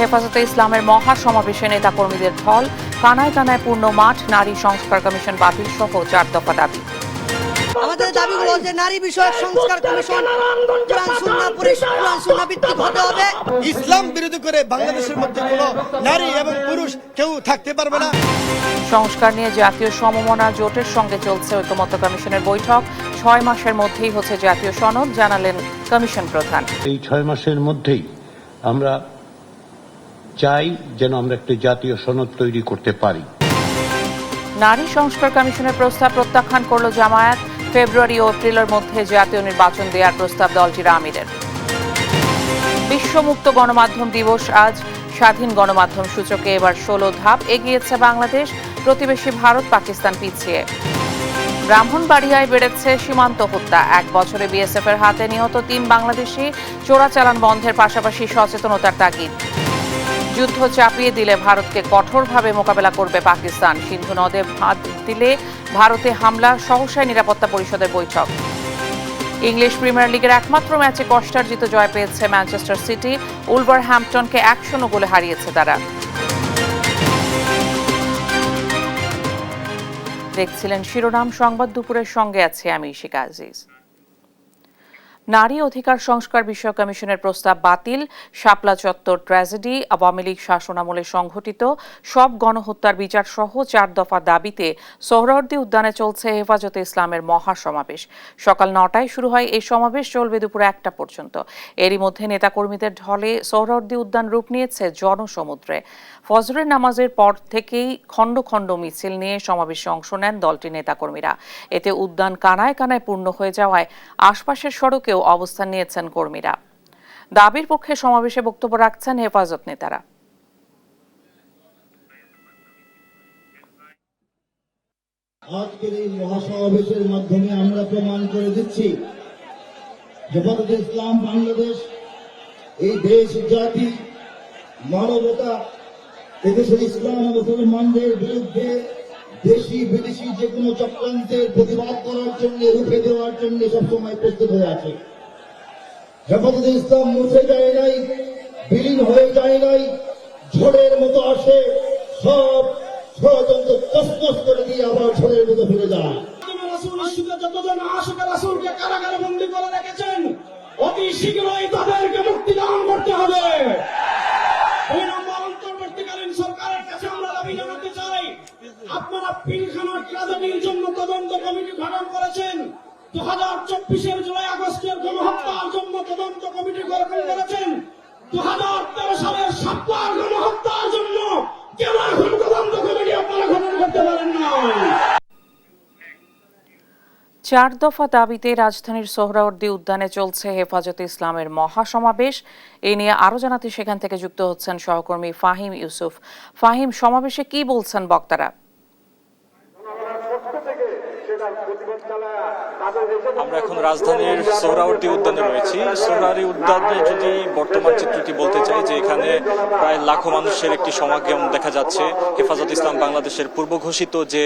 হেফাজতে ইসলামের মহা সমাবেশে নেতাকর্মীদের ঢল, কানায় কানায় পূর্ণ মাঠ, নারী সংস্কার কমিশন বাতিল সহ 4 দফা দাবি। আমাদের দাবিগুলো যে নারী বিষয়ক সংস্কার কমিশন কোরআন সুন্নাহ ভিত্তিক হতে হবে। ইসলাম বিরোধী করে বাংলাদেশের মধ্যে কোনো নারী এবং পুরুষ কেউ থাকতে পারবে না। সংস্কার নিয়ে জাতীয় সমমনা জোটের সঙ্গে চলছে ঐকমত্য কমিশনের বৈঠক। 6 মাসের মধ্যেই হচ্ছে জাতীয় সনদ, জানালেন কমিশন প্রধান। এই 6 মাসের মধ্যেই আমরা চাই যেন আমরা একটি জাতীয় সনদ তৈরি করতে পারি। নারী সংস্কার কমিশনের প্রস্তাব প্রত্যাখ্যান করল জামায়াত। ফেব্রুয়ারি ও এপ্রিলের মধ্যে জাতীয় নির্বাচন দেওয়ার প্রস্তাব দলটির আমিরের। বিশ্ব মুক্ত গণমাধ্যম দিবস আজ। স্বাধীন গণমাধ্যম সূচকে এবার 16 ধাপ এগিয়েছে বাংলাদেশ, প্রতিবেশী ভারত পাকিস্তান পিছিয়ে। ব্রাহ্মণবাড়িয়ায় বেড়েছে সীমান্ত হত্যা। 1 বছরে বিএসএফ এর হাতে নিহত 3 বাংলাদেশি। চোরাচালান বন্ধের পাশাপাশি সচেতনতার তাগিদ। যুদ্ধ চাপিয়ে দিলে ভারতকে কঠোরভাবে মোকাবেলা করবে পাকিস্তান। সিন্ধু নদে বাঁধ দিলে ভারতে হামলা, সহসায় নিরাপত্তা পরিষদের বৈঠক। ইংলিশ প্রিমিয়ার লিগের একমাত্র ম্যাচে কষ্টার্জিত জয় পেয়েছে ম্যানচেস্টার সিটি। উলভারহ্যাম্পটনকে 1-0 গোলে হারিয়েছে তারা। দেখছিলেন শিরোনাম সংবাদ, দুপুরের সঙ্গে আছে আমি ইশিকা আজিজ। নারী অধিকার সংস্কার বিষয়ক কমিশনের প্রস্তাব বাতিল। শাপলা চত্বর ট্র্যাজেডি, আওয়ামী লীগ শাসনামলে সংঘটিত সব গণহত্যার বিচার সহ 4 দফা দাবিতে সোহরাওয়ার্দী উদ্যানে চলছে হেফাজতে ইসলামের মহাসমাবেশ। সকাল 9টায় শুরু হয় এই সমাবেশ, চলবে দুপুর 1টা পর্যন্ত। এরই মধ্যে নেতাকর্মীদের ঢলে সোহরাওয়ার্দী উদ্যান রূপ নিয়েছে জনসমুদ্রে। ফজরের নামাজের পর থেকেই খণ্ড খণ্ড মিছিল নিয়ে সমাবেশে অংশ নেন দলটির নেতাকর্মীরা। এতে উদ্যান কানায় কানায় পূর্ণ হয়ে যাওয়ায় আশপাশের সড়কেও অবস্থান নিয়েছেন কর্মীরা। দাবির পক্ষে সমাবেশে বক্তব্য রাখছেন হেফাজত নেতারা। আজকের এই মহাসমাবেশের মাধ্যমে আমরা প্রমাণ করে দিচ্ছি হেফাজতে ইসলাম বাংলাদেশ এই দেশ, জাতি, মানবতা, এদেশের ইসলাম ও মুসলমানদের বিরুদ্ধে দেশি বিদেশি যে কোনো চক্রান্তের প্রতিবাদ করার জন্য, রুখে দেওয়ার জন্য সবসময় প্রস্তুত হয়ে আছে। হেফাজতে ইসলাম মুছে যায় নাই, বিলীন হয়ে যায় নাই, ঝড়ের মতো আসে, সব ষড়যন্ত্র তছনছ করে দিয়ে আবার ঝড়ের মতো ফিরে যায়। যতজন আশিকের রাসূলকে কারাগারে বন্দী করে রেখেছেন, অতি শীঘ্রই তাদেরকে মুক্তি দান করতে হবে। 2 নম্বর, অন্তর্বর্তীকালীন সরকারের কাছে আমরা দাবি জানাতে চাই, আপনারা পিলখানা ট্র্যাজেডির জন্য তদন্ত কমিটি গঠন করেছেন, 2024-এর জুলাই আগস্টের গণহত্যার জন্য তদন্ত কমিটি গঠন করেছেন, 2013 সালের শাপলার গণহত্যার জন্য কেন এখন তদন্ত কমিটি আপনারা গঠন করতে পারেন না? 4 দফা দাবিতে রাজধানীর সোহরাওয়ার্দী উদ্যানে চলছে হেফাজতে ইসলামের মহাসমাবেশ। এ নিয়ে আরো জানাতে সেখান থেকে যুক্ত হচ্ছেন সহকর্মী ফাহিম ইউসুফ। ফাহিম, সমাবেশে কি বলছেন বক্তারা? আমরা এখন রাজধানীর সোহরাওয়ার্দী উদ্যানে রয়েছি। সোহরাওয়ার্দী উদ্যানে যদি বর্তমান চিত্রটি বলতে চাই, যে এখানে প্রায় লাখো মানুষের একটি সমাগম দেখা যাচ্ছে। হেফাজত ইসলাম বাংলাদেশের পূর্ব ঘোষিত যে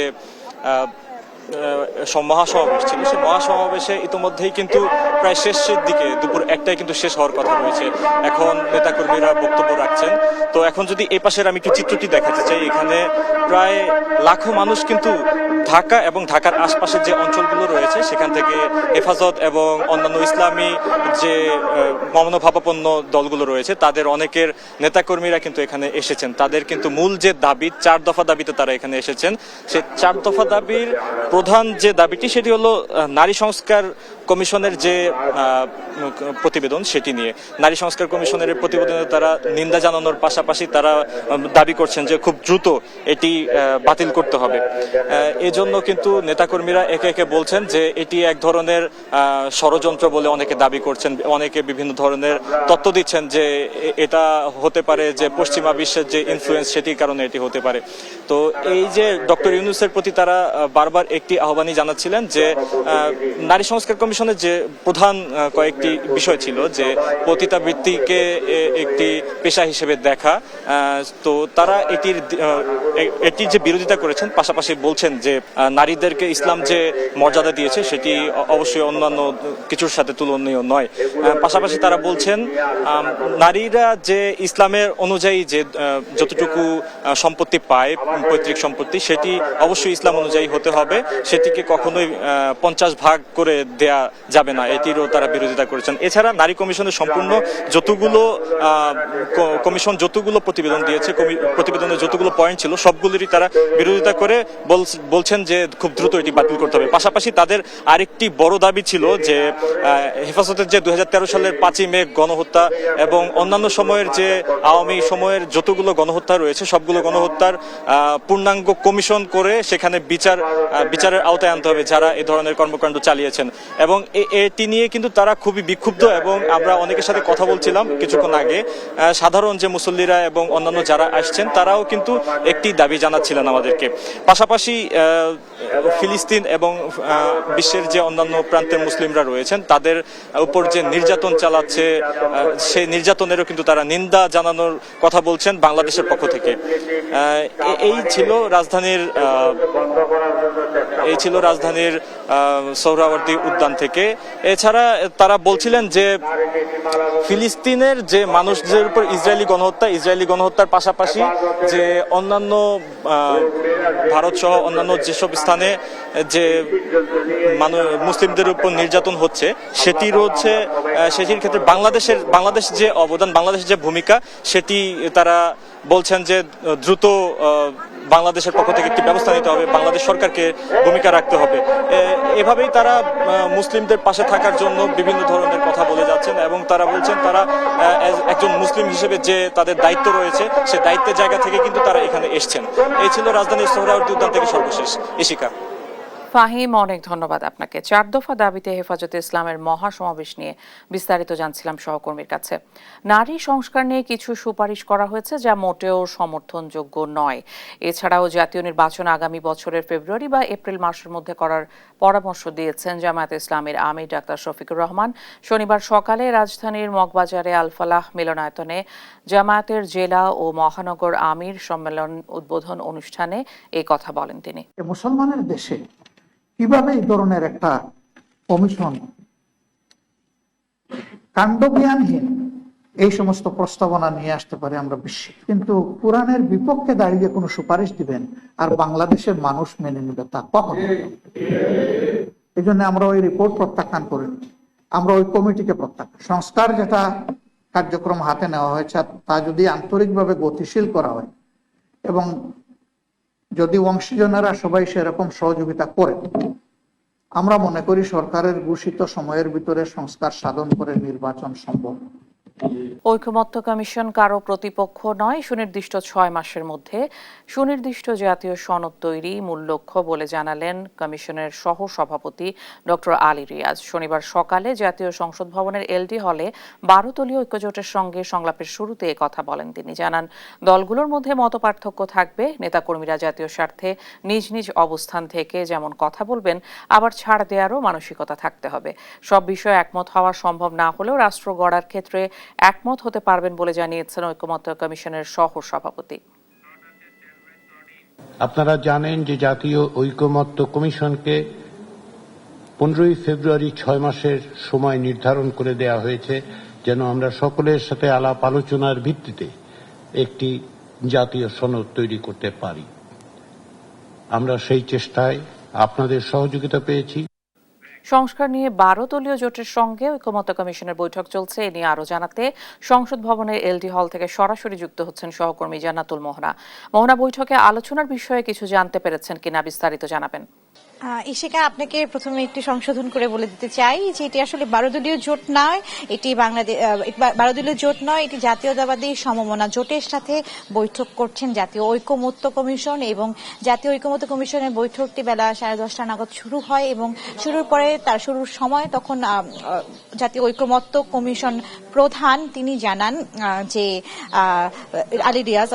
মহাসমাবেশ ছিল, সেই মহাসমাবেশে ইতিমধ্যেই কিন্তু প্রায় শেষের দিকে, দুপুর 1টায় কিন্তু শেষ হওয়ার কথা রয়েছে। এখন নেতাকর্মীরা বক্তব্য রাখছেন। তো এখন যদি এই পাশের আমি একটু চিত্রটি দেখাতে চাই, এখানে প্রায় লাখো মানুষ কিন্তু ঢাকা এবং ঢাকার আশপাশের যে অঞ্চলগুলো রয়েছে সেখান থেকে হেফাজত এবং অন্যান্য ইসলামী যে মনোভাবাপন্ন দলগুলো রয়েছে তাদের অনেকের নেতাকর্মীরা কিন্তু এখানে এসেছেন। তাদের কিন্তু মূল যে দাবি, 4 দফা দাবিতে তারা এখানে এসেছেন। সেই 4 দফা দাবির প্রধান যে দাবিটি, সেটি হলো নারী সংস্কার কমিশনের যে প্রতিবেদন, সেটি নিয়ে। নারী সংস্কার কমিশনের প্রতিবেদনে তারা নিন্দা জানানোর পাশাপাশি তারা দাবি করছেন যে খুব দ্রুত এটি বাতিল করতে হবে। এজন্য কিন্তু নেতাকর্মীরা একে একে বলছেন যে এটি এক ধরনের ষড়যন্ত্র বলে অনেকে দাবি করছেন। অনেকে বিভিন্ন ধরনের তথ্য দিচ্ছেন যে এটা হতে পারে যে পশ্চিমা বিশ্বের যে ইনফ্লুয়েন্স, সেটির কারণে এটি হতে পারে। তো এই যে ডক্টর ইউনূসের প্রতি তারা বারবার একটি আহ্বানই জানাচ্ছিলেন যে নারী সংস্কার কমিশন কমিশনের যে প্রধান কয়েকটি বিষয় ছিল যে পতিতাবৃত্তিকে একটি পেশা হিসেবে দেখা, তো তারা এটির যে বিরোধিতা করেছেন, পাশাপাশি বলছেন যে নারীদেরকে ইসলাম যে মর্যাদা দিয়েছে সেটি অবশ্যই অন্যান্য কিছুর সাথে তুলনীয় নয়। পাশাপাশি তারা বলছেন নারীরা যে ইসলামের অনুযায়ী যে যতটুকু সম্পত্তি পায়, পৈতৃক সম্পত্তি, সেটি অবশ্যই ইসলাম অনুযায়ী হতে হবে, সেটিকে কখনোই 50 ভাগ করে দেয়া যাবে না, এটিরও তারা বিরোধিতা করেছেন। এছাড়া নারী কমিশনের সম্পূর্ণ যতগুলো কমিশন যতগুলো প্রতিবেদন দিয়েছে, প্রতিবেদনের যতগুলো পয়েন্ট ছিল সবগুলোরই তারা বিরোধিতা করে বলছেন যে খুব দ্রুত এটি বাতিল করতে হবে। পাশাপাশি তাদের আরেকটি বড় দাবি ছিল যে হেফাজতের যে 2013 সালের 5ই মে গণহত্যা এবং অন্যান্য সময়ের যে আওয়ামী সময়ের যতগুলো গণহত্যা রয়েছে সবগুলো গণহত্যার পূর্ণাঙ্গ কমিশন করে সেখানে বিচারের আওতায় আনতে হবে যারা এই ধরনের কর্মকাণ্ড চালিয়েছেন। এবং এটি নিয়ে কিন্তু তারা খুবই বিক্ষুব্ধ, এবং আমরা অনেকের সাথে কথা বলছিলাম কিছুক্ষণ আগে, সাধারণ যে মুসল্লিরা এবং অন্যান্য যারা আসছেন তারাও কিন্তু একটি দাবি জানাচ্ছিলেন আমাদেরকে। পাশাপাশি ফিলিস্তিন এবং বিশ্বের যে অন্যান্য প্রান্তের মুসলিমরা রয়েছেন তাদের উপর যে নির্যাতন চালাচ্ছে সেই নির্যাতনেরও কিন্তু তারা নিন্দা জানানোর কথা বলছেন বাংলাদেশের পক্ষ থেকে। এই ছিল রাজধানীর সোহরাওয়ার্দী উদ্যান থেকে। এছাড়া তারা বলছিলেন যে ফিলিস্তিনের যে মানুষদের উপর ইসরায়েলি গণহত্যার পাশাপাশি যে অন্যান্য ভারত সহ অন্যান্য যেসব স্থানে যে মুসলিমদের উপর নির্যাতন হচ্ছে সেটির ক্ষেত্রে বাংলাদেশ যে অবদান, বাংলাদেশের যে ভূমিকা, সেটি তারা বলছেন যে দ্রুত বাংলাদেশের পক্ষ থেকে একটি ব্যবস্থা নিতে হবে, বাংলাদেশ সরকারকে ভূমিকা রাখতে হবে। এভাবেই তারা মুসলিমদের পাশে থাকার জন্য বিভিন্ন ধরনের কথা বলে যাচ্ছেন, এবং তারা বলছেন তারা একজন মুসলিম হিসেবে যে তাদের দায়িত্ব রয়েছে সে দায়িত্বের জায়গা থেকে কিন্তু তারা এখানে এসছেন। এই ছিল রাজধানীর সোহরাওয়ার্দী উদ্যান থেকে সর্বশেষ। ইশিকা। ফাহিম, অনেক ধন্যবাদ আপনাকে। 4 দফা দাবিতে হেফাজতে ইসলামের মহাসমাবেশ নিয়ে বিস্তারিত জানছিলাম সহকর্মীর কাছে। নারী সংস্কার নিয়ে কিছু সুপারিশ করা হয়েছে যা মোটেও সমর্থনযোগ্য নয়। এছাড়াও জাতীয় নির্বাচন আগামী বছরের ফেব্রুয়ারি বা এপ্রিল মাসের মধ্যে করার পরামর্শ দিয়েছেন জামায়াতে ইসলামীর আমির ডাক্তার শফিকুর রহমান। শনিবার সকালে রাজধানীর মগবাজারে আল ফালাহ মিলনায়তনে জামায়াতের জেলা ও মহানগর আমির সম্মেলন উদ্বোধন অনুষ্ঠানে এই কথা বলেন তিনি। মুসলমানের দেশে কিভাবে এই ধরনের একটা কমিশন কাণ্ডজ্ঞানহীন এই সমস্ত প্রস্তাবনা নিয়ে আসতে পারে আমরা বিস্মিত। কিন্তু কোরআনের বিপক্ষে দাঁড়িয়ে কোনো সুপারিশ দিবেন আর বাংলাদেশের মানুষ মেনে নেবে তা কখনো। এই জন্য আমরা ওই রিপোর্ট প্রত্যাখ্যান করিনি, আমরা ওই কমিটিকে প্রত্যাখ্যান। সংস্কার যেটা কার্যক্রম হাতে নেওয়া হয়েছে তা যদি আন্তরিকভাবে গতিশীল করা হয় এবং যদি অংশীজনেরা সবাই সেরকম সহযোগিতা করে, আমরা মনে করি সরকারের ঘোষিত সময়ের ভিতরে সংস্কার সাধন করে নির্বাচন সম্ভব। ঐকমত্য কমিশন কারো প্রতিপক্ষ নয়। সুনির্দিষ্ট 6 মাসের মধ্যে সুনির্দিষ্ট জাতীয় সনদ তৈরি মূল লক্ষ্য বলে জানালেন কমিশনের সহ সভাপতি ডক্টর আলী রিয়াজ। শনিবার সকালে জাতীয় সংসদ ভবনের এলডি হলে 12 দলীয় ঐক্যজোটের সঙ্গে সংলাপের শুরুতে কথা বলেন তিনি। জানান দলগুলোর মধ্যে মতপার্থক্য থাকবে, নেতাকর্মীরা জাতীয় স্বার্থে নিজ নিজ অবস্থান থেকে যেমন কথা বলবেন, আবার ছাড় দেওয়ারও মানসিকতা থাকতে হবে। সব বিষয়ে একমত হওয়া সম্ভব না হলেও রাষ্ট্র গড়ার ক্ষেত্রে একমত হতে পারবেন বলে জানিয়েছেন ঐকমত্য কমিশনের সহ সভাপতি। আপনারা জানেন যে জাতীয় ঐকমত্য কমিশনকে 15ই ফেব্রুয়ারি 6 মাসের সময় নির্ধারণ করে দেয়া হয়েছে যেন আমরা সকলের সাথে আলাপ আলোচনার ভিত্তিতে একটি জাতীয় সনদ তৈরি করতে পারি। আমরা সেই চেষ্টায় আপনাদের সহযোগিতা পেয়েছি। সংস্কার নিয়ে 12 দলীয় জোটের সঙ্গে ঐকমত্য কমিশনের বৈঠক চলছে। এ নিয়ে আরো জানাতে সংসদ ভবনের এলডি হল থেকে সরাসরি যুক্ত হচ্ছেন সহকর্মী জান্নাতুল মোহনা। মোহনা, বৈঠকে আলোচনার বিষয়ে কিছু জানতে পেরেছেন কিনা বিস্তারিত জানাবেন। ইশিকা, আপনাকে প্রথমে একটি সংশোধন করে বলে দিতে চাই যে এটি আসলে 12 দলীয় জোট নয়, এটি 12 দলীয় জোট নয়, এটি জাতীয়তাবাদী সমমনা জোটের সাথে বৈঠক করছেন জাতীয় ঐকমত্য কমিশন। এবং জাতীয় ঐকমত্য কমিশনের বৈঠকটি বেলা 10:30 নাগাদ শুরু হয় এবং শুরুর পরে তার শুরুর সময় তখন জাতীয় ঐকমত্য কমিশন প্রধান তিনি জানান যে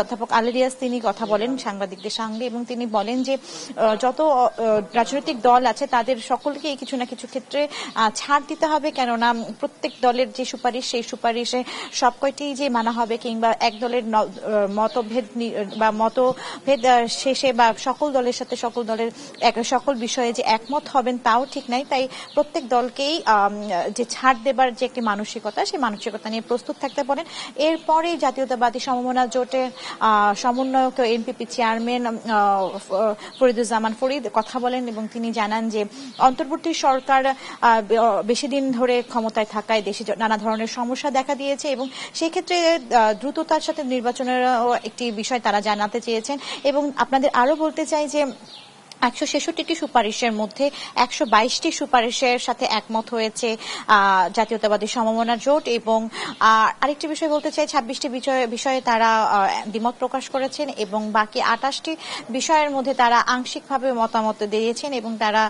অধ্যাপক আলী রিয়াজ তিনি কথা বলেন সাংবাদিকদের সঙ্গে এবং তিনি বলেন যে যত রাজনৈতিক দল আছে তাদের সকলকেই কিছু না কিছু ক্ষেত্রে ছাড় দিতে হবে, কেননা প্রত্যেক দলের যে সুপারিশ সেই সুপারিশে সব কয়টি যে মানা হবে কিংবা এক দলের মতভেদ বা মতভেদ শেষে বা সকল দলের সাথে সকল দলের সকল বিষয়ে যে একমত হবেন তাও ঠিক নাই। তাই প্রত্যেক দলকেই যে ছাড় দেবার যে একটি মানসিকতা, সেই মানসিকতা নিয়ে প্রস্তুত থাকতে পারেন। এরপরে জাতীয়তাবাদী সমমনা জোটের সমন্বয়ক এনপিপি চেয়ারম্যান ফরিদুজ্জামান ফরিদ কথা বলেন এবং তিনি জানান যে অন্তর্বর্তী সরকার বেশি দিন ধরে ক্ষমতায় থাকায় দেশে নানা ধরনের সমস্যা দেখা দিয়েছে এবং সেই ক্ষেত্রে দ্রুততার সাথে নির্বাচনের একটি বিষয় তারা জানাতে চেয়েছেন। এবং আপনাদের আরো বলতে চাই যে 166টি সুপারিশের মধ্যে 122টি সুপারিশের সাথে একমত হয়েছে জাতীয়তাবাদী সমমনা জোট এবং আরেকটি বিষয় বলতে চাই 26টি বিষয়ে তারা দ্বিমত প্রকাশ করেছেন এবং বাকি 28টি বিষয়ের মধ্যে তারা আংশিকভাবে মতামত দিয়েছেন এবং তারা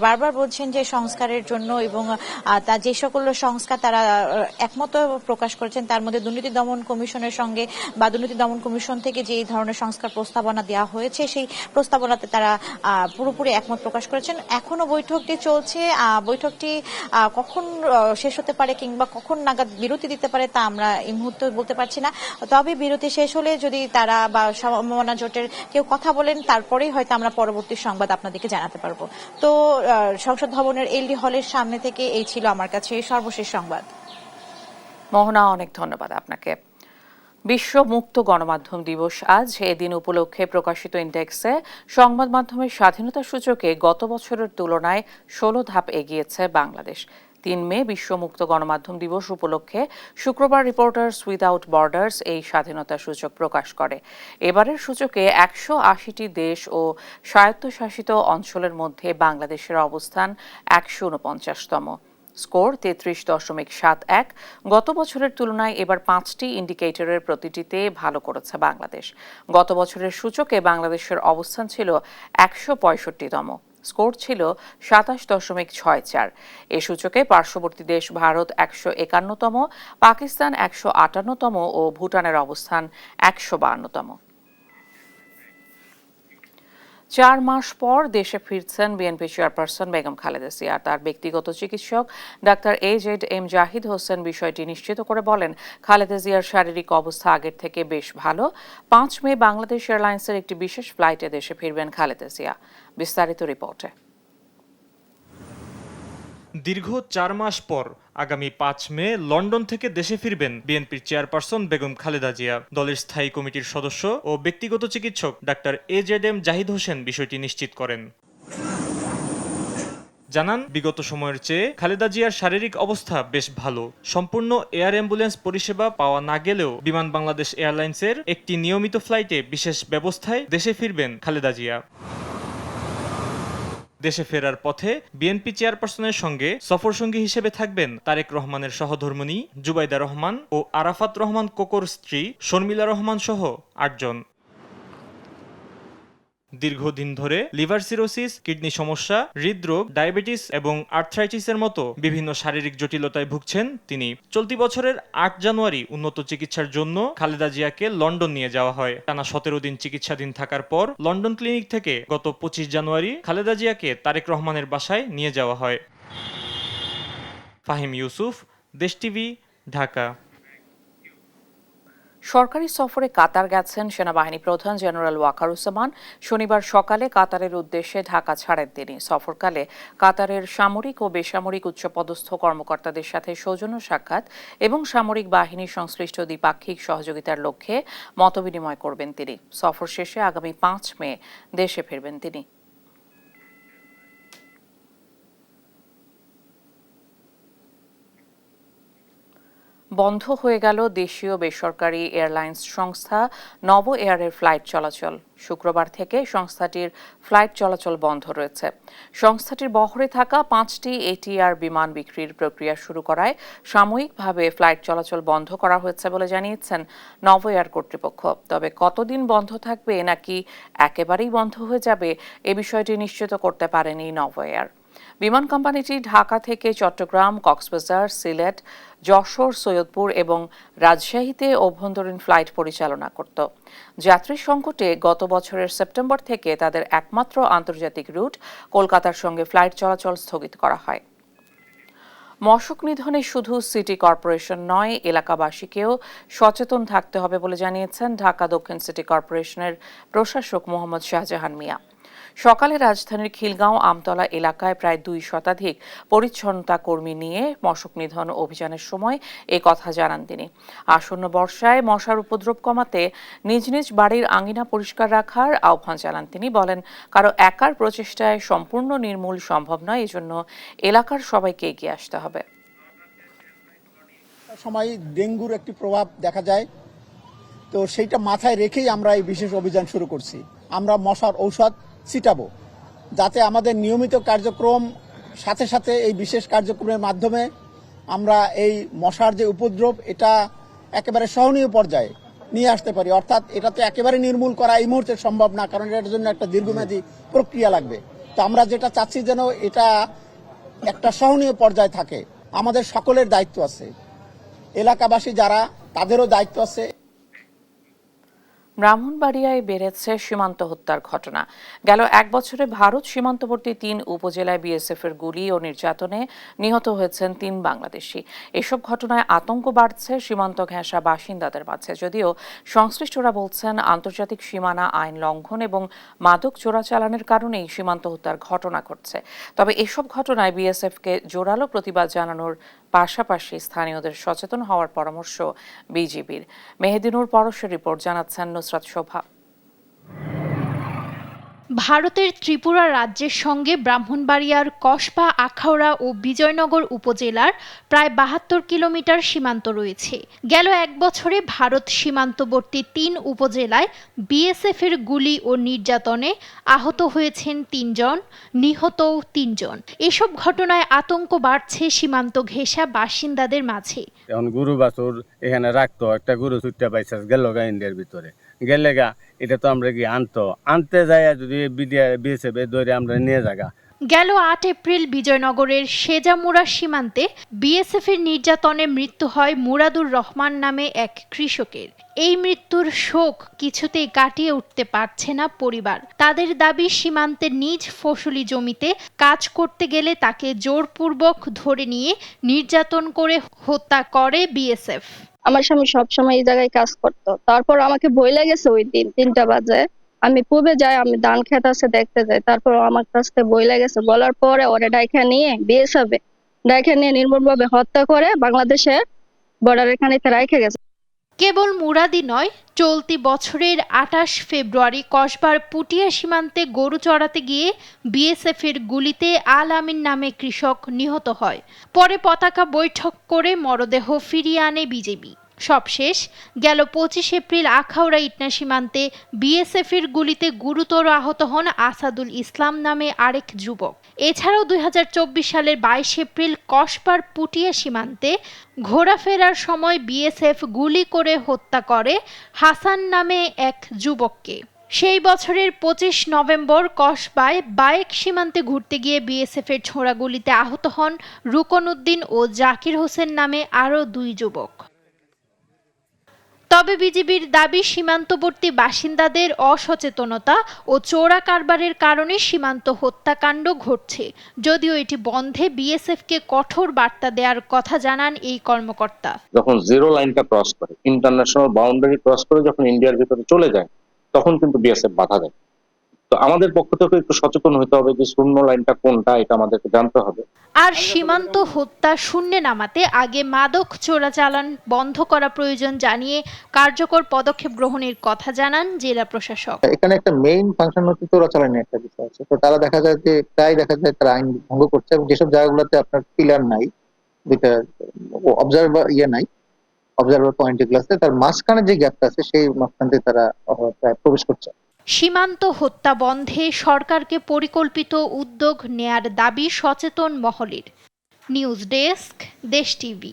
বারবার বলছেন যে সংস্কারের জন্য এবং যে সকল সংস্কার তারা একমত প্রকাশ করেছেন তার মধ্যে দুর্নীতি দমন কমিশনের সঙ্গে বা দুর্নীতি দমন কমিশন থেকে যে ধরনের সংস্কার প্রস্তাবনা দেওয়া হয়েছে সেই প্রস্তাবনাতে তারা পুরোপুরি একমত প্রকাশ করেছেন। এখনো বৈঠকটি চলছে, বৈঠকটি কখন শেষ হতে পারে কিংবা কখন নাগাদ বিরতি দিতে পারে তা আমরা এই মুহূর্তে বলতে পারছি না। তবে বিরতি শেষ হলে যদি তারা বা সমমনা জোটের কেউ কথা বলেন তারপরেই হয়তো আমরা পরবর্তী সংবাদ আপনাদেরকে জানাতে পারবো। তো সংসদ ভবনের এলডি হলের সামনে থেকে এই ছিল আমার কাছে সর্বশেষ সংবাদ। মোহনা, অনেক ধন্যবাদ আপনাকে। বিশ্ব মুক্ত গণমাধ্যম দিবস আজ। এদিন উপলক্ষে প্রকাশিত ইন্ডেক্সে সংবাদ মাধ্যমের স্বাধীনতা সূচকে গত বছরের তুলনায় 16 ধাপ এগিয়েছে বাংলাদেশ। 3 মে বিশ্ব মুক্ত গণমাধ্যম দিবস উপলক্ষে শুক্রবার রিপোর্টার্স উইদাউট বর্ডার্স এই স্বাধীনতা সূচক প্রকাশ করে। এবারের সূচকে 180টি দেশ ও স্বায়ত্তশাসিত অঞ্চলের মধ্যে বাংলাদেশের অবস্থান 149তম। স্কোর 33.71। গত বছরের তুলনায় এবার 5টি ইন্ডিকেটরের প্রতিটিতে ভালো করেছে বাংলাদেশ। গত বছরের সূচকে বাংলাদেশের অবস্থান ছিল 165তম। স্কোর ছিল 27.64। এ সূচকে পার্শ্ববর্তী দেশ ভারত 151তম, পাকিস্তান 158তম ও ভুটানের অবস্থান 152তম। 4 মাস পর দেশে ফিরছেন বিএনপি চেয়ারপারসন বেগম খালেদা জিয়া। তার ব্যক্তিগত চিকিৎসক ডাক্তার AZM জাহিদ হোসেন বিষয়টি নিশ্চিত করে বলেন, খালেদা জিয়ার শারীরিক অবস্থা আগের থেকে বেশ ভালো। 5 মে বাংলাদেশ এয়ারলাইন্সের একটি বিশেষ ফ্লাইটে দেশে ফিরবেন খালেদা জিয়া। বিস্তারিত রিপোর্টে। দীর্ঘ 4 মাস পর আগামী 5 মে লন্ডন থেকে দেশে ফিরবেন বিএনপির চেয়ারপারসন বেগম খালেদা জিয়া। দলের স্থায়ী কমিটির সদস্য ও ব্যক্তিগত চিকিৎসক ডাক্তার AZM জাহিদ হোসেন বিষয়টি নিশ্চিত করেন। জানান, বিগত সময়ের চেয়ে খালেদা জিয়ার শারীরিক অবস্থা বেশ ভালো। সম্পূর্ণ এয়ার অ্যাম্বুলেন্স পরিষেবা পাওয়া না গেলেও বিমান বাংলাদেশ এয়ারলাইন্সের একটি নিয়মিত ফ্লাইটে বিশেষ ব্যবস্থায় দেশে ফিরবেন খালেদা জিয়া। দেশে ফেরার পথে বিএনপি চেয়ারপারসনের সঙ্গে সফরসঙ্গী হিসেবে থাকবেন তারেক রহমানের সহধর্মিণী জুবাইদা রহমান ও আরাফাত রহমান কোকোর স্ত্রী শর্মিলা রহমান সহ 8 জন। দীর্ঘদিন ধরে লিভার সিরোসিস, কিডনি সমস্যা, হৃদরোগ, ডায়াবেটিস এবং আর্থ্রাইটিসের মতো বিভিন্ন শারীরিক জটিলতায় ভুগছেন তিনি। চলতি বছরের 8 জানুয়ারি উন্নত চিকিৎসার জন্য খালেদা জিয়াকে লন্ডন নিয়ে যাওয়া হয়। টানা 17 দিন চিকিৎসাধীন থাকার পর লন্ডন ক্লিনিক থেকে গত 25 জানুয়ারি খালেদা জিয়াকে তারেক রহমানের বাসায় নিয়ে যাওয়া হয়। ফাহিম ইউসুফ, দেশ টিভি, ঢাকা। সরকারি সফরে কাতার গেছেন সেনাবাহিনী প্রধান জেনারেল ওয়াকারুজ্জামান। শনিবার সকালে কাতারের উদ্দেশ্যে ঢাকা ছাড়েন তিনি। সফরকালে কাতারের সামরিক ও বেসামরিক উচ্চপদস্থ কর্মকর্তাদের সাথে সৌজন্য সাক্ষাৎ এবং সামরিক বাহিনীর সংশ্লিষ্ট দ্বিপাক্ষিক সহযোগিতার লক্ষ্যে মতবিনিময় করবেন তিনি। সফর শেষে আগামী 5 মে দেশে ফিরবেন তিনি। বন্ধ হয়ে গেল দেশীয় বেসরকারি এয়ারলাইন্স সংস্থা নভ এয়ারের ফ্লাইট চলাচল। শুক্রবার থেকে সংস্থাটির ফ্লাইট চলাচল বন্ধ রয়েছে। সংস্থাটির বহরে থাকা 5টি ATR বিমান বিক্রির প্রক্রিয়া শুরু করায় সাময়িকভাবে ফ্লাইট চলাচল বন্ধ করা হয়েছে বলে জানিয়েছেন নভ এয়ার কর্তৃপক্ষ। তবে কতদিন বন্ধ থাকবে নাকি একেবারেই বন্ধ হয়ে যাবে এ বিষয়টি নিশ্চিত করতে পারেনি নভ এয়ার। বিমান কোম্পানিটি ঢাকা থেকে চট্টগ্রাম, কক্সবাজার, সিলেট, যশোর, সৈয়দপুর এবং রাজশাহীতে অভ্যন্তরীণ ফ্লাইট পরিচালনা করত। যাত্রী সংকটে গত বছরের সেপ্টেম্বর থেকে তাদের একমাত্র আন্তর্জাতিক রুট কলকাতার সঙ্গে ফ্লাইট চলাচল স্থগিত করা হয়। মশক নিধনে শুধু সিটি কর্পোরেশন নয়, এলাকাবাসীকেও সচেতন থাকতে হবে বলে জানিয়েছেন ঢাকা দক্ষিণ সিটি কর্পোরেশনের প্রশাসক মোহাম্মদ শাহজাহান মিয়া। সকালে রাজধানীর খিলগাঁও আমতলা এলাকায় প্রায় 2 শতাধিক পরিচ্ছন্নতা কর্মী নিয়ে মশক নিধন অভিযানের সময় এ কথা জানান তিনি। আসন্ন বর্ষায় মশার উপদ্রব কমাতে নিজ নিজ বাড়ির আঙিনা পরিষ্কার রাখার আহ্বান জানান তিনি। বলেন, কারো একার প্রচেষ্টায় সম্পূর্ণ নির্মূল সম্ভব নয়, এজন্য এলাকার সবাইকে এগিয়ে আসতে হবে। সময় ডেঙ্গুর একটি প্রভাব দেখা যায়, তো সেইটা মাথায় রেখেই আমরা এই বিশেষ অভিযান শুরু করছি। আমরা মশার ঔষধ ছিটাবো, যাতে আমাদের নিয়মিত কার্যক্রম সাথে সাথে এই বিশেষ কার্যক্রমের মাধ্যমে আমরা এই মশার যে উপদ্রব এটা একেবারে সহনীয় পর্যায়ে নিয়ে আসতে পারি। অর্থাৎ এটা তো একেবারে নির্মূল করা এই মুহূর্তে সম্ভব না, কারণ এটার জন্য একটা দীর্ঘমেয়াদী প্রক্রিয়া লাগবে। তো আমরা যেটা চাচ্ছি যেন এটা একটা সহনীয় পর্যায়ে থাকে। আমাদের সকলের দায়িত্ব আছে, এলাকাবাসী যারা তাদেরও দায়িত্ব আছে। ব্রাহ্মণবাড়িয়ায় বেড়েছে সীমান্ত হত্যার ঘটনা। গেল 1 বছরে ভারত সীমান্তবর্তী 3 উপজেলায় বিএসএফের গুলি ও নির্যাতনে নিহত হয়েছেন 3 বাংলাদেশি। এসব ঘটনায় আতঙ্ক বাড়ছে সীমান্ত ঘেঁষা বাসিন্দাদের মাঝে। যদিও সংশ্লিষ্টরা বলছেন, আন্তর্জাতিক সীমানা আইন লঙ্ঘন এবং মাদক চোরাচালানের কারণেই সীমান্ত হত্যার ঘটনা ঘটছে। তবে এসব ঘটনায় বিএসএফকে জোরালো প্রতিবাদ জানানোর পাশাপাশি স্থানীয়দের সচেতন হওয়ার পরামর্শ বিজিবির। মেহেদিনুর পরশের রিপোর্ট, জানাচ্ছেন নুসরাত শোভা। ভারতের ত্রিপুরা রাজ্যের সঙ্গে ব্রাহ্মণবাড়িয়ার কসবা, আখাউড়া ও বিজয়নগর উপজেলার প্রায় 72 কিলোমিটার সীমান্ত রয়েছে। গেল 1 বছরে ভারত সীমান্তবর্তী 3 উপজেলায় বিএসএফের গুলি ও নির্যাতনে আহত হয়েছেন 3 জন, নিহতও 3 জন। এসব ঘটনায় আতঙ্ক বাড়ছে সীমান্ত ঘেঁষা বাসিন্দাদের মাঝে। এখন গরু বাছুর এখানে রাখতো, একটা গরু ছুটতে পাইছে গেল গা ইন্ডিয়ার ভিতরে গেলে গা, এটা তো আমরা কি আনতে যাই, যদি বিএসএফ ধরে আমরা নিয়ে যাগা। গেল 8 এপ্রিল বিজয়নগরের সেজামুড়া সীমান্তে বিএসএফের নির্যাতনে মৃত্যু হয় মুরাদুর রহমান নামে এক কৃষকের। এই মৃত্যুর শোক কিছুতেই কাটিয়ে উঠতে পারছে না পরিবার। তাদের দাবি, সীমান্তে নিজ ফসলি জমিতে কাজ করতে গেলে তাকে জোরপূর্বক ধরে নিয়ে নির্যাতন করে হত্যা করে বিএসএফ। আমার স্বামী সবসময় এই জায়গায় কাজ করতো, তারপর আমাকে বই লেগেছে ওই দিন 3টা বাজে আমি পূবে যাই, আমি ধান খেত আছে দেখতে যাই, তারপর আমার কাছ থেকে বই লেগেছে। বলার পরে ওরা ডাইখা নিয়ে নির্মূলভাবে হত্যা করে বাংলাদেশের বর্ডারের খানিতে রেখে গেছে। কেবল মুরাদি নয়, চলতি বছরের 28 ফেব্রুয়ারি কসবার পুটিয়া সীমান্তে গরু চড়াতে গিয়ে বিএসএফের গুলিতে আল আমিন নামে কৃষক নিহত হয়। পরে পতাকা বৈঠক করে মরদেহ ফিরিয়ে আনে বিজেপি। সবশেষ গেল 25 এপ্রিল আখাউড়া ইটনা সীমান্তে বিএসএফের গুলিতে গুরুতর আহত হন আসাদুল ইসলাম নামে আরেক যুবক। এছাড়াও 2024 সালের 22 এপ্রিল কসবার পুটিয়া সীমান্তে ঘোরাফেরার সময় বিএসএফ গুলি করে হত্যা করে হাসান নামে এক যুবককে। সেই বছরের 25 নভেম্বর কসবায় বায়েক সীমান্তে ঘুরতে গিয়ে বিএসএফের ছোড়া গুলিতে আহত হন রুকন উদ্দিন ও জাকির হোসেন নামে আরও 2 যুবক। তবে বিজিবির দাবি, সীমান্তবর্তী বাসিন্দাদের অসচেতনতা ও চোরা কারবারের কারণে সীমান্ত হত্যাকাণ্ড ঘটছে। যদিও এটি বন্ধে বিএসএফকে কঠোর বার্তা দেওয়ার কথা জানান এই কর্মকর্তা। যখন জিরো লাইনটা ক্রস করে, ইন্টারন্যাশনাল বাউন্ডারি ক্রস করে যখন ইন্ডিয়ার ভিতরে চলে যায়, তখন কিন্তু বিএসএফ বাধা দেয়। তো আমাদের পক্ষ থেকে একটু সচেতন হতে হবে যে শূন্য লাইনটা কোনটা, এটা আমাদেরকে জানতে হবে। আর সীমান্ত হত্যা শূন্যে নামাতে আগে মাদক চোরাচালান বন্ধ করা প্রয়োজন জানিয়ে কার্যকর পদক্ষেপ গ্রহণের কথা জানান জেলা প্রশাসক। এখানে একটা মেইন ফাংশন হচ্ছে চোরাচালানের একটা বিষয় আছে। তো তারা দেখা যায় যে প্রায় তারা আইন ভঙ্গ করছে, এবং যেসব জায়গাগুলোতে আপনার পিলার নাই, যেটা অবজারভার নাই, অবজারভার পয়েন্ট যেগুলো আছে, তার মাঝখানে যে গ্যাপটা আছে সেই মাঝখানে তারা প্রবেশ করছে। সীমান্ত হত্যা বন্ধে সরকারকে পরিকল্পিত উদ্যোগ নেয়ার দাবি সচেতন মহলের। নিউজ ডেস্ক, দেশ টিভি।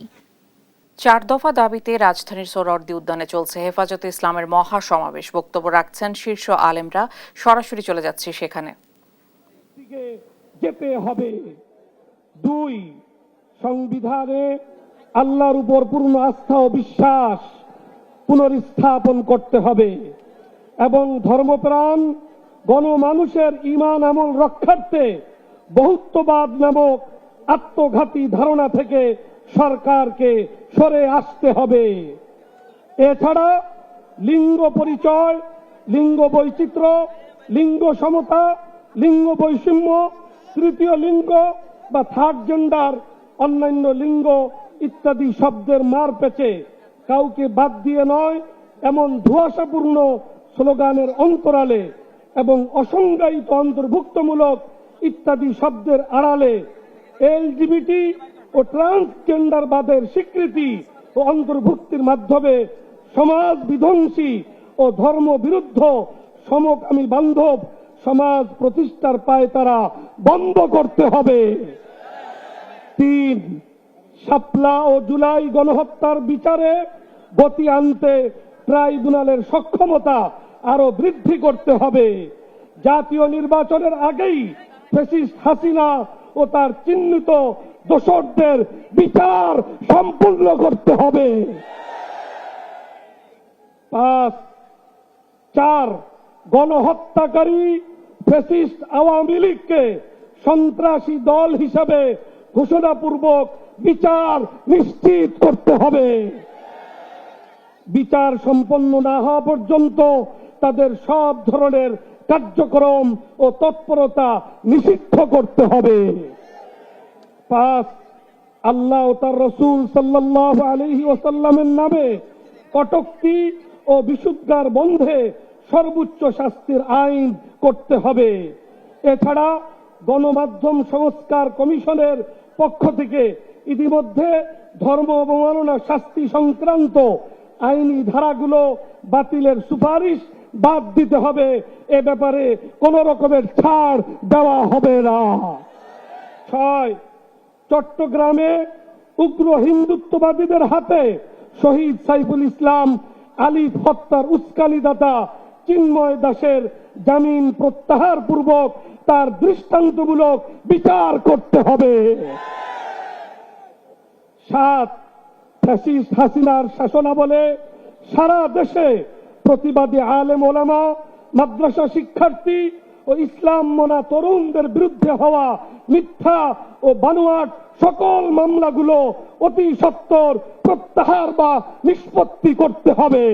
4 দফা দাবিতে রাজধানীর সোহরাওয়ার্দী উদ্যানে চলছে হেফাজতে ইসলামের মহা সমাবেশ। বক্তব্য রাখছেন শীর্ষ আলেমরা। সরাসরি চলে যাচ্ছি সেখানে। যেতে হবে, 2 সংবিধানে আল্লাহর উপর পূর্ণ আস্থা ও বিশ্বাস পুনর্স্থাপন করতে হবে এবং ধর্মপ্রাণ গণমানুষের ঈমান আমল রক্ষার্থে বহুত্ববাদ নামক আত্মঘাতী ধারণা থেকে সরকারকে সরে আসতে হবে। এছাড়া লিঙ্গ পরিচয়, লিঙ্গ বৈচিত্র্য, লিঙ্গ সমতা, লিঙ্গ বৈষম্য, তৃতীয় লিঙ্গ বা থার্ড জেন্ডার, অন্যান্য লিঙ্গ ইত্যাদি শব্দের মার পেঁচে কাউকে বাদ দিয়ে নয় এমন ধোঁয়াশাপূর্ণ স্লোগানের অন্তরালে এবং অসংজ্ঞায়িত অন্তর্ভুক্তমূলক ইত্যাদি শব্দের আড়ালে এলজিবিটি ও ট্রান্সজেন্ডারবাদের স্বীকৃতি ও অন্তর্ভুক্তির মাধ্যমে সমাজ বিধ্বংসী ও ধর্ম বিরুদ্ধ সমকামী বান্ধব সমাজ প্রতিষ্ঠার পায়তারা বন্ধ করতে হবে। 3 শাপলা ও জুলাই গণহত্যার বিচারে গতি আনতে ট্রাইব্যুনালের সক্ষমতা আরো বৃদ্ধি করতে হবে। জাতীয় নির্বাচনের আগেই ফ্যাসিস্ট হাসিনা ও তার চিহ্নিত দোষরদের বিচার সম্পূর্ণ করতে হবে। 4 গণহত্যাকারী ফ্যাসিস্ট আওয়ামী লীগকে সন্ত্রাসী দল হিসাবে ঘোষণাপূর্বক বিচার নিশ্চিত করতে হবে। বিচার সম্পন্ন না হওয়া পর্যন্ত তাদের সব ধরনের কার্যক্রম ও তৎপরতা নিষিদ্ধ করতে হবে। 5 আল্লাহ ও তার রাসূল সাল্লাল্লাহু আলাইহি ওয়াসাল্লামের নামে কটূক্তি ও বিশুদ্ধার বন্ধে সর্বোচ্চ শাস্তির আইন করতে হবে। এছাড়া গণমাধ্যম সংস্কার কমিশনের পক্ষ থেকে ইতিমধ্যে ধর্ম অবমাননা শাস্তি সংক্রান্ত আইনি ধারাগুলো বাতিলের সুপারিশ বাদ দিতে হবে। এ ব্যাপারে কোন রকমের ছাড় দেওয়া হবে না। 6 চট্টগ্রামে উগ্র হিন্দুত্ববাদীদের হাতে শহীদ সাইফুল ইসলাম আলিফ হত্যার উস্কানিদাতা চিন্ময় দাসের জামিন প্রত্যাহার পূর্বক তার দৃষ্টান্তমূলক বিচার করতে হবে। 7 ফ্যাসিস্ট হাসিনার শাসনামলে সারা দেশে প্রতিবাদী আলেম ওলামা, মাদ্রাসা শিক্ষার্থী ও ইসলাম মনা তরুণদের বিরুদ্ধে হওয়া মিথ্যা ও বানোয়াট সকল মামলাগুলো অতি সত্বর প্রত্যাহার বা নিষ্পত্তি করতে হবে।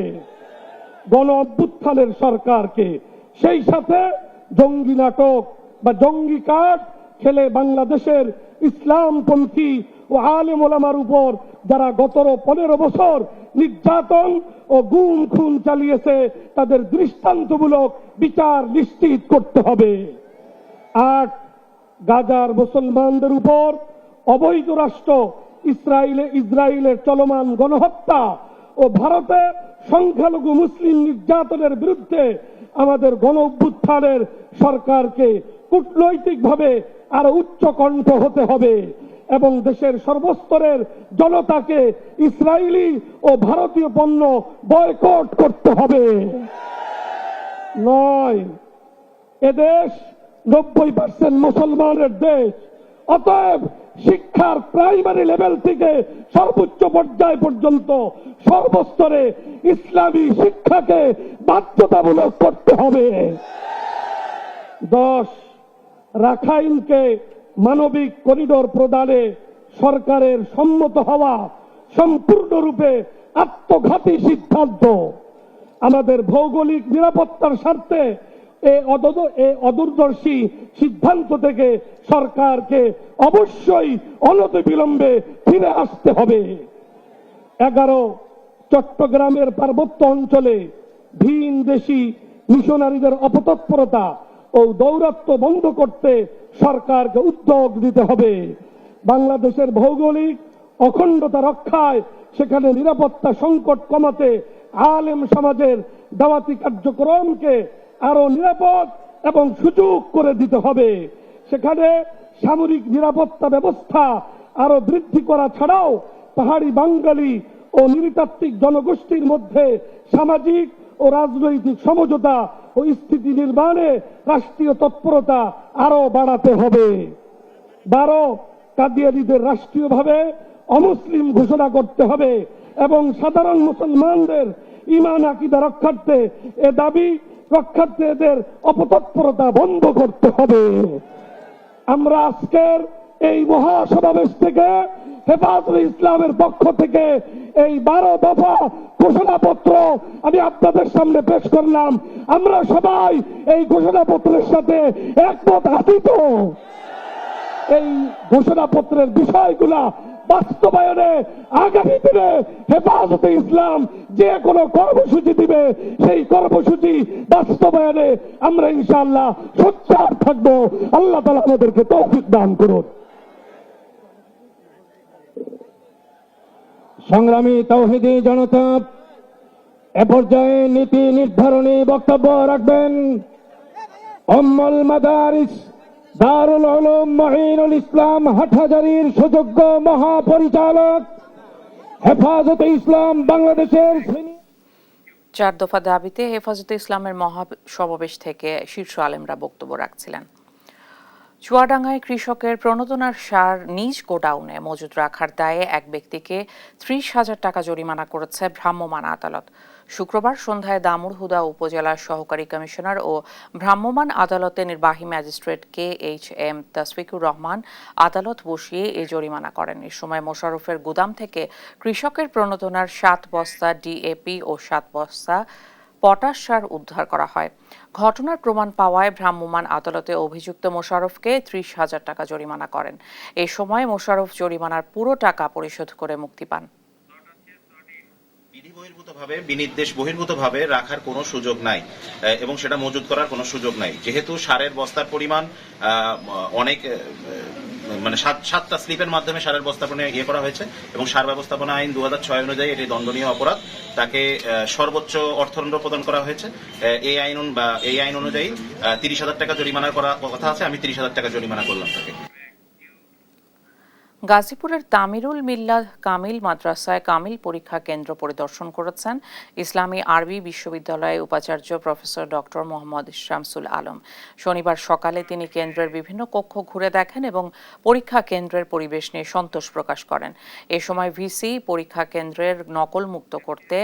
গণ অভ্যুত্থানের সরকারকে সেই সাথে জঙ্গি নাটক বা জঙ্গি কার্ড খেলে বাংলাদেশের ইসলামপন্থী ও আলেম ওলামার উপর যারা গত 15 বছর নির্যাতন ও গুম খুন চালিয়েছে তাদের দৃষ্টান্তমূলক বিচার নিশ্চিত করতে হবে। 8 গাজার মুসলমানদের উপর অবৈধ রাষ্ট্র ইসরায়েলের চলমান গণহত্যা ও ভারতে সংখ্যালঘু মুসলিম নির্যাতনের বিরুদ্ধে আমাদের গণ অভ্যুত্থানের সরকারকে কূটনৈতিকভাবে আরো উচ্চ কণ্ঠ হতে হবে এবং দেশের সর্বস্তরের জনতাকে ইসরায়েলি ও ভারতীয় পণ্য বয়কট করতে হবে। 9 এদেশ 90% মুসলমানের দেশ, অতএব শিক্ষার প্রাইমারি লেভেল থেকে সর্বোচ্চ পর্যায় পর্যন্ত সর্বস্তরে ইসলামী শিক্ষাকে বাধ্যতামূলক করতে হবে। 10 রাখাইনকে মানবিক করিডোর প্রদানে সরকারের সম্মত হওয়া সম্পূর্ণরূপে আত্মঘাতী সিদ্ধান্ত। আমাদের ভৌগোলিক নিরাপত্তার স্বার্থে এই অদূরদর্শী সিদ্ধান্ত থেকে সরকারকে অবশ্যই অনতিবিলম্বে ফিরে আসতে হবে। 11 চট্টগ্রামের পার্বত্য অঞ্চলে ভিনদেশী মিশনারিদের অপতৎপরতা ও দৌরাত্ম্য বন্ধ করতে সরকারকে উদ্যোগ দিতে হবে। বাংলাদেশের ভৌগোলিক অখণ্ডতা রক্ষায় সেখানে নিরাপত্তা সংকট কমাতে আলেম সমাজের দাওয়াতি কার্যক্রমকে আরো নিরাপদ এবং সুযোগ করে দিতে হবে। সেখানে সামরিক নিরাপত্তা ব্যবস্থা আরো বৃদ্ধি করা ছাড়াও পাহাড়ি বাঙালি ও নৃতাত্ত্বিক জনগোষ্ঠীর মধ্যে সামাজিক ও রাজনৈতিক সমঝোতা ও স্থিতি নির্মাণে রাষ্ট্রীয় তৎপরতা আরো বাড়াতে হবে। 12 কাদিয়ানীদের রাষ্ট্রীয়ভাবে অমুসলিম ঘোষণা করতে হবে এবং সাধারণ মুসলমানদের ঈমান আকীদা রক্ষার্থে এ দাবি রক্ষার্থে এদের অপতৎপরতা বন্ধ করতে হবে। আমরা আজকের এই মহাসমাবেশ থেকে হেফাজতে ইসলামের পক্ষ থেকে এই 12 দফা ঘোষণাপত্র আমি আপনাদের সামনে পেশ করলাম। আমরা সবাই এই ঘোষণাপত্রের সাথে একমত আছি তো? এই ঘোষণাপত্রের বিষয়গুলা বাস্তবায়নে আগামী দিনে হেফাজতে ইসলাম যে কোনো কর্মসূচি দিবে, সেই কর্মসূচি বাস্তবায়নে আমরা ইনশাআল্লাহ সোচ্চার থাকবো। আল্লাহ তাআলা আমাদেরকে তৌফিক দান করুন। সংগ্রামী তাওহীদি জনতা, এ পর্যায়ে নীতি নির্ধারণী বক্তব্য রাখবেন উম্মুল মাদারিস দারুল উলুম মুঈনুল ইসলাম হাটহাজারীর সুযোগ্য মহাপরিচালক হেফাজতে ইসলাম বাংলাদেশের 4 দফা দাবিতে হেফাজতে ইসলামের মহাসমাবেশ থেকে শীর্ষ আলেমরা বক্তব্য রাখছিলেন। চুয়াডাঙ্গায় কৃষকের প্রণোদনার সার নিজ গোডাউনে মজুদ রাখার দায়ে এক ব্যক্তিকে 30,000 টাকা জরিমানা করেছে ভ্রাম্যমাণ আদালত। শুক্রবার সন্ধ্যায় দামুড়হুদা উপজেলার সহকারী কমিশনার ও ভ্রাম্যমাণ আদালতে নির্বাহী ম্যাজিস্ট্রেট KHM তাসফিকুর রহমান আদালত বসিয়ে এই জরিমানা করেন। এ সময় মোশাররফের গুদাম থেকে কৃষকের প্রণোদনার 7 বস্তা DAP ও 7 বস্তা পটাশ সার উদ্ধার করা হয়। ঘটনার প্রমাণ পাওয়ায় ভ্রাম্যমাণ আদালতে অভিযুক্ত মোশাররফকে 30,000 টাকা জরিমানা করেন। এই সময় মোশাররফ জরিমানার পুরো টাকা পরিশোধ করে মুক্তি পান। বিনির্দেশ বহির্ভূতভাবে রাখার কোনো সুযোগ নাই এবং সেটা মজুত করার কোনো সুযোগ নাই। যেহেতু সারের বস্তার পরিমাণ অনেক মানে 7টা স্লিপের মাধ্যমে সারের বস্তাপনা করা হয়েছে এবং সার ব্যবস্থাপনা আইন 2006 অনুযায়ী এটি দণ্ডনীয় অপরাধ। তাকে সর্বোচ্চ অর্থদণ্ড প্রদান করা হয়েছে। এই আইন অনুযায়ী 30,000 টাকা জরিমানা করার কথা আছে। আমি 30,000 টাকা জরিমানা করলাম তাকে। গাজীপুরের তামিরুল মিল্লাহ কামিল মাদ্রাসায় কামিল পরীক্ষা কেন্দ্র পরিদর্শন করেছেন ইসলামী আরবি বিশ্ববিদ্যালয়ের উপাচার্য প্রফেসর ডক্টর মোহাম্মদ শামসুল আলম। শনিবার সকালে তিনি কেন্দ্রের বিভিন্ন কক্ষ ঘুরে দেখেন এবং পরীক্ষা কেন্দ্রের পরিবেশ নিয়ে সন্তোষ প্রকাশ করেন। এ সময় ভিসি পরীক্ষা কেন্দ্রের নকলমুক্ত করতে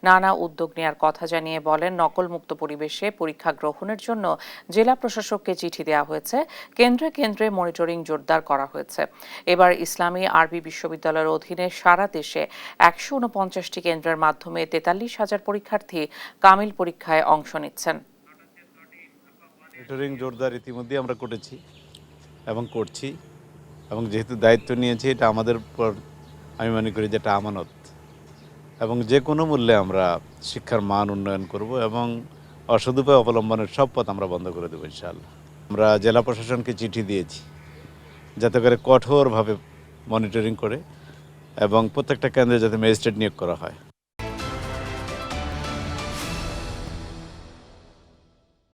নানা উদ্যোগ নেওয়ার কথা জানিয়ে বলেন, নকলমুক্ত পরিবেশে পরীক্ষা গ্রহণের জন্য জেলা প্রশাসককে চিঠি দেওয়া হয়েছে। কেন্দ্রে কেন্দ্রে মনিটরিং জোরদার করা হয়েছে। এবার ইসলামী আরবি বিশ্ববিদ্যালয়ের অধীনে সারা দেশে 149টি কেন্দ্রের মাধ্যমে 43,000 পরীক্ষার্থী কামিল পরীক্ষায় অংশ নিচ্ছেন। মনিটরিং জোরদার ইতিমধ্যে আমরা করেছি এবং করছি এবং যেহেতু দায়িত্ব নিয়েছি এটা আমাদের উপর আমি মনে করি যেটা আমানত এবং যে কোনো মূল্যে আমরা শিক্ষার মান উন্নয়ন করব এবং অসদুপায় অবলম্বনের সব পথ আমরা বন্ধ করে দেবো ইনশাআল্লাহ। আমরা জেলা প্রশাসনকে চিঠি দিয়েছি যাতে করে কঠোরভাবে মনিটরিং করে এবং প্রত্যেকটা কেন্দ্রে যাতে ম্যাজিস্ট্রেট নিয়োগ করা হয়।